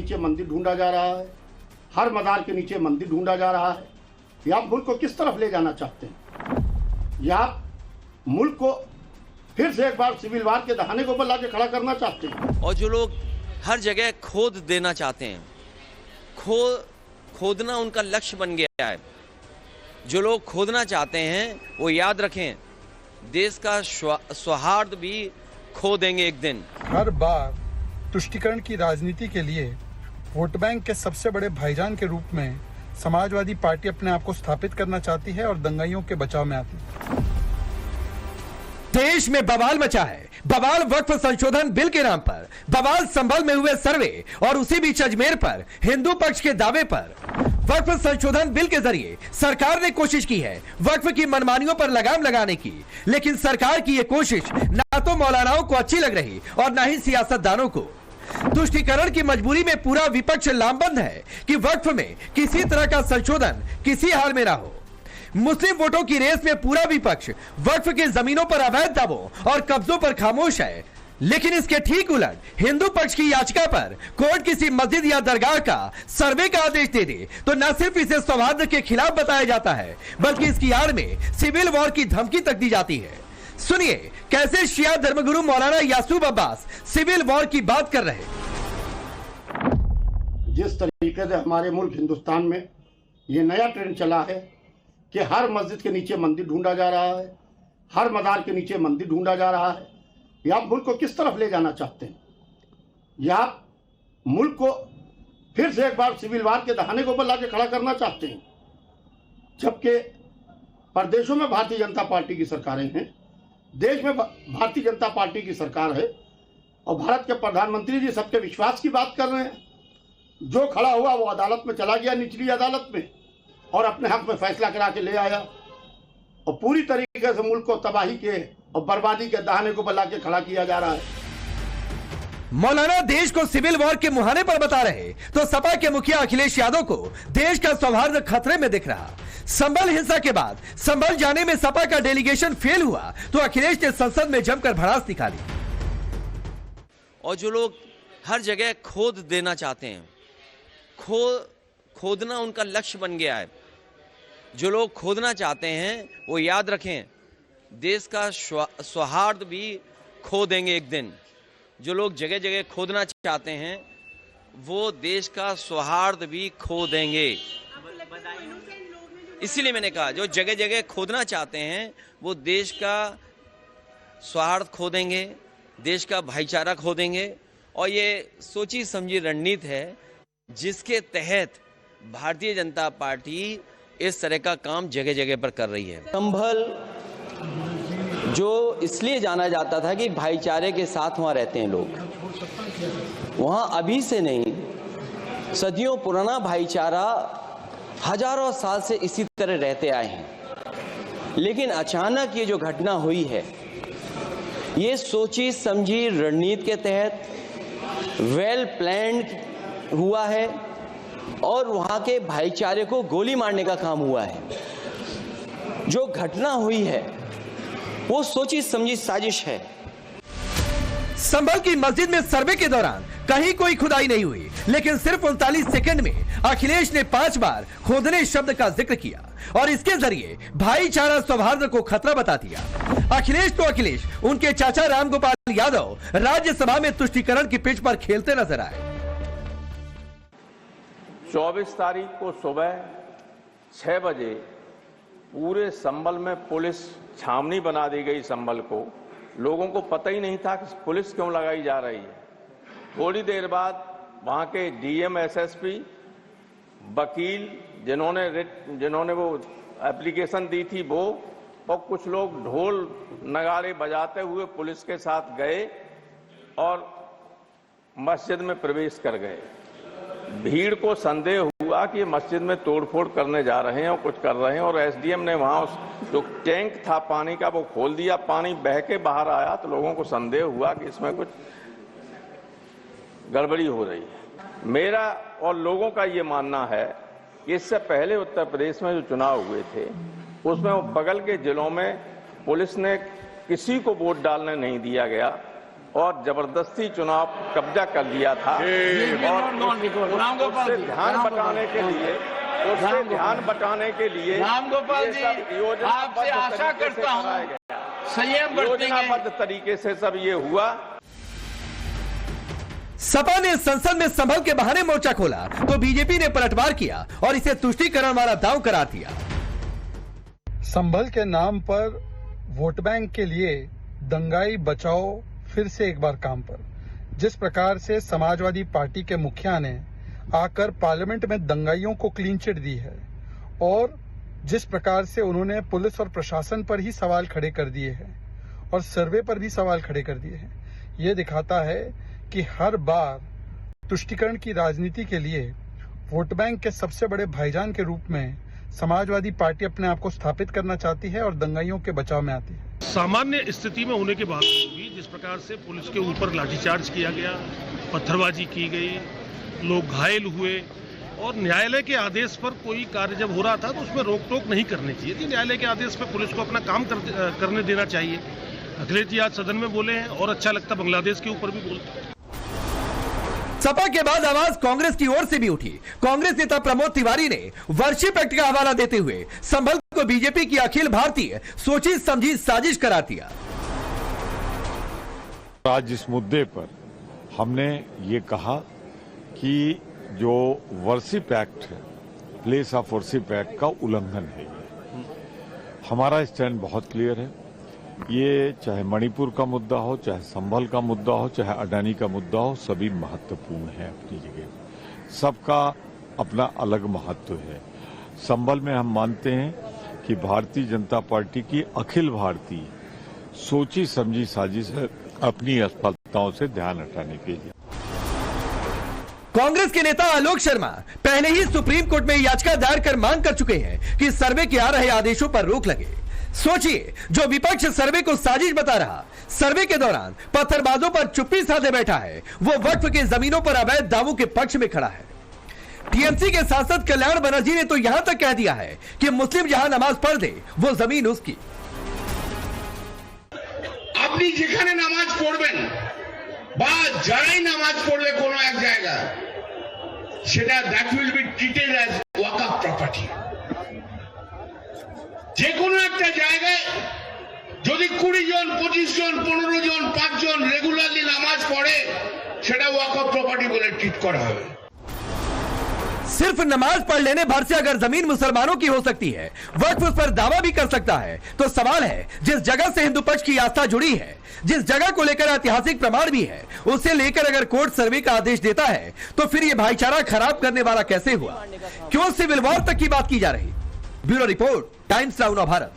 नीचे मंदिर ढूंढा जा रहा है, हर मदार के नीचे मंदिर ढूंढा जा रहा है। ये आप मुल्क को किस तरफ ले जाना चाहते हैं? या आप मुल्क को फिर से एक बार सिविल वार के दहाने को ऊपर लाके खड़ा करना चाहते हैं? और जो लोग हर जगह खोद देना चाहते हैं, खोदना उनका लक्ष्य बन गया है। जो लोग खोदना चाहते हैं वो याद रखें, देश का सौहार्द भी खो देंगे एक दिन। हर बार तुष्टीकरण की राजनीति के लिए वोट बैंक के सबसे बड़े भाईजान के रूप में समाजवादी पार्टी अपने आप को स्थापित करना चाहती है और दंगाइयों के बचाव में आती है। देश में बवाल मचा है। बवाल वक्फ संशोधन बिल के नाम पर, बवाल संभल में हुए सर्वे और उसी बीच अजमेर पर हिंदू पक्ष के दावे पर। वक्फ संशोधन बिल के जरिए सरकार ने कोशिश की है वक्फ की मनमानियों पर लगाम लगाने की, लेकिन सरकार की यह कोशिश ना तो मौलानाओं को अच्छी लग रही और ना ही सियासतदानों को। तुष्टीकरण की मजबूरी में पूरा विपक्ष लामबंद है कि वक्फ में किसी तरह का संशोधन किसी हाल में ना हो। मुस्लिम वोटों की रेस में पूरा विपक्ष वक्फ की जमीनों पर अवैध दावों और कब्जों पर खामोश है, लेकिन इसके ठीक उलट हिंदू पक्ष की याचिका पर कोर्ट किसी मस्जिद या दरगाह का सर्वे का आदेश दे दे तो न सिर्फ इसे सौहार्द के खिलाफ बताया जाता है, बल्कि इसकी आड़ में सिविल वॉर की धमकी तक दी जाती है। सुनिए कैसे शिया धर्मगुरु मौलाना यासूब अब्बास सिविल वॉर की बात कर रहे। जिस तरीके से हमारे मुल्क हिंदुस्तान में ये नया ट्रेंड चला है कि हर मस्जिद के नीचे मंदिर ढूंढा जा रहा है, हर मदार के नीचे मंदिर ढूंढा जा रहा है, ये आप मुल्क को किस तरफ ले जाना चाहते हैं? या आप मुल्क को फिर से एक बार सिविल वार के दहाने को ऊपर लाके खड़ा करना चाहते हैं? जबकि प्रदेशों में भारतीय जनता पार्टी की सरकारें हैं, देश में भारतीय जनता पार्टी की सरकार है और भारत के प्रधानमंत्री जी सबके विश्वास की बात कर रहे हैं। जो खड़ा हुआ वो अदालत में चला गया, निचली अदालत में, और अपने हक में फैसला करा के ले आया और पूरी तरीके से मुल्क को तबाही के और बर्बादी के दहाने को बला के खड़ा किया जा रहा है। मौलाना देश को सिविल वॉर के मुहाने पर बता रहे तो सपा के मुखिया अखिलेश यादव को देश का सौहार्द खतरे में दिख रहा। संभल हिंसा के बाद संभल जाने में सपा का डेलीगेशन फेल हुआ तो अखिलेश ने संसद में जमकर भड़ास निकाली। और जो लोग हर जगह खोद देना चाहते हैं, खोदना उनका लक्ष्य बन गया है। जो लोग खोदना चाहते हैं वो याद रखें, देश का सौहार्द भी खो देंगे एक दिन। जो लोग जगह जगह खोदना चाहते हैं वो देश का सौहार्द भी खो देंगे। इसीलिए मैंने कहा जो जगह जगह खोदना चाहते हैं वो देश का सौहार्द खो देंगे, देश का भाईचारा खो देंगे। और ये सोची समझी रणनीति है जिसके तहत भारतीय जनता पार्टी इस तरह का काम जगह जगह पर कर रही है। संभल जो इसलिए जाना जाता था कि भाईचारे के साथ वहाँ रहते हैं लोग, वहाँ अभी से नहीं सदियों पुराना भाईचारा हजारों साल से इसी तरह रहते आए हैं। लेकिन अचानक ये जो घटना हुई है ये सोची समझी रणनीति के तहत वेल प्लान्ड हुआ है और वहाँ के भाईचारे को गोली मारने का काम हुआ है। जो घटना हुई है वो सोची समझी साजिश है। संभल की मस्जिद में सर्वे के दौरान कहीं कोई खुदाई नहीं हुई, लेकिन सिर्फ 39 सेकंड में अखिलेश ने 5 बार खोदने शब्द का जिक्र किया और इसके जरिए भाईचारा सौहार्द को खतरा बता दिया। अखिलेश तो अखिलेश उनके चाचा रामगोपाल यादव राज्यसभा में तुष्टीकरण की पिच पर खेलते नजर आए। 24 तारीख को सुबह 6 बजे पूरे संभल में पुलिस छावनी बना दी गई। संभल को लोगों को पता ही नहीं था कि पुलिस क्यों लगाई जा रही है। थोड़ी देर बाद वहां के डीएम, एसएसपी, वकील जिन्होंने वो एप्लीकेशन दी थी वो और कुछ लोग ढोल नगाड़े बजाते हुए पुलिस के साथ गए और मस्जिद में प्रवेश कर गए। भीड़ को संदेह हुआ कि मस्जिद में तोड़फोड़ करने जा रहे हैं और कुछ कर रहे हैं और एसडीएम ने वहां जो टैंक था पानी का वो खोल दिया। पानी बह के बाहर आया तो लोगों को संदेह हुआ कि इसमें कुछ गड़बड़ी हो रही है। मेरा और लोगों का ये मानना है कि इससे पहले उत्तर प्रदेश में जो चुनाव हुए थे उसमें बगल के जिलों में पुलिस ने किसी को वोट डालने नहीं दिया गया और जबरदस्ती चुनाव कब्जा कर लिया था और उससे ध्यान बटाने के लिए रामगोपाल जी, आपसे आशा करता हूं संयम बरतेंगे। योजनाबद्ध तरीके से सब ये हुआ। सपा ने संसद में संभल के बहाने मोर्चा खोला तो बीजेपी ने पलटवार किया और इसे तुष्टीकरण वाला दांव करार दिया। संभल के नाम पर वोट बैंक के लिए दंगाई बचाओ फिर से एक बार काम पर। जिस प्रकार से समाजवादी पार्टी के मुखिया ने आकर पार्लियामेंट में दंगाइयों को क्लीन चिट दी है और जिस प्रकार से उन्होंने पुलिस और प्रशासन पर ही सवाल खड़े कर दिए हैं और सर्वे पर भी सवाल खड़े कर दिए हैं, ये दिखाता है कि हर बार तुष्टीकरण की राजनीति के लिए वोट बैंक के सबसे बड़े भाईजान के रूप में समाजवादी पार्टी अपने आप को स्थापित करना चाहती है और दंगाइयों के बचाव में आती है। सामान्य स्थिति में होने के बावजूद भी जिस प्रकार से पुलिस के ऊपर लाठीचार्ज किया गया, पत्थरबाजी की गई, लोग घायल हुए और न्यायालय के आदेश पर कोई कार्य जब हो रहा था तो उसमें रोक टोक नहीं करनी चाहिए थी। न्यायालय के आदेश पर पुलिस को अपना काम करने देना चाहिए। अखिलेश जी आज सदन में बोले हैं और अच्छा लगता बांग्लादेश के ऊपर भी बोलते। सपा के बाद आवाज कांग्रेस की ओर से भी उठी। कांग्रेस नेता प्रमोद तिवारी ने वर्शिप एक्ट का हवाला देते हुए संभल को बीजेपी की अखिल भारतीय सोची समझी साजिश करार दिया। आज इस मुद्दे पर हमने ये कहा कि जो वर्शिप एक्ट है, प्लेस ऑफ वर्शिप एक्ट का उल्लंघन है। हमारा स्टैंड बहुत क्लियर है। ये चाहे मणिपुर का मुद्दा हो, चाहे संभल का मुद्दा हो, चाहे अडानी का मुद्दा हो, सभी महत्वपूर्ण है अपनी जगह। सबका अपना अलग महत्व है। संभल में हम मानते हैं कि भारतीय जनता पार्टी की अखिल भारतीय सोची समझी साजिश है अपनी असफलताओं से ध्यान हटाने के लिए। कांग्रेस के नेता आलोक शर्मा पहले ही सुप्रीम कोर्ट में याचिका दायर कर मांग कर चुके हैं कि सर्वे के आ रहे आदेशों पर रोक लगे। सोचिए, जो विपक्ष सर्वे को साजिश बता रहा, सर्वे के दौरान पत्थरबाजों पर चुप्पी साधे बैठा है, वो वक्फ की जमीनों पर अवैध दावों के पक्ष में खड़ा है। टीएमसी के सांसद कल्याण बनर्जी ने तो यहां तक कह दिया है कि मुस्लिम जहां नमाज पढ़ दे वो जमीन उसकी। আপনি যেখানে নামাজ পড়বেন বা যারাই নামাজ পড়বে কোনো এক জায়গা, সেটা that will be treated as Waqf property. যে কোনো একটা জায়গায় যদি 20 জন 25 জন 15 জন 5 জন রেগুলারলি নামাজ পড়ে, সেটা ওয়াকফ প্রপার্টি বলে ট্রিট করা হবে। सिर्फ नमाज पढ़ लेने भर से अगर जमीन मुसलमानों की हो सकती है, वक्फ उस पर दावा भी कर सकता है, तो सवाल है जिस जगह से हिंदू पक्ष की आस्था जुड़ी है, जिस जगह को लेकर ऐतिहासिक प्रमाण भी है, उसे लेकर अगर कोर्ट सर्वे का आदेश देता है तो फिर यह भाईचारा खराब करने वाला कैसे हुआ? क्यों सिविल वॉर तक की बात की जा रही? Bureau report, times now Bharat.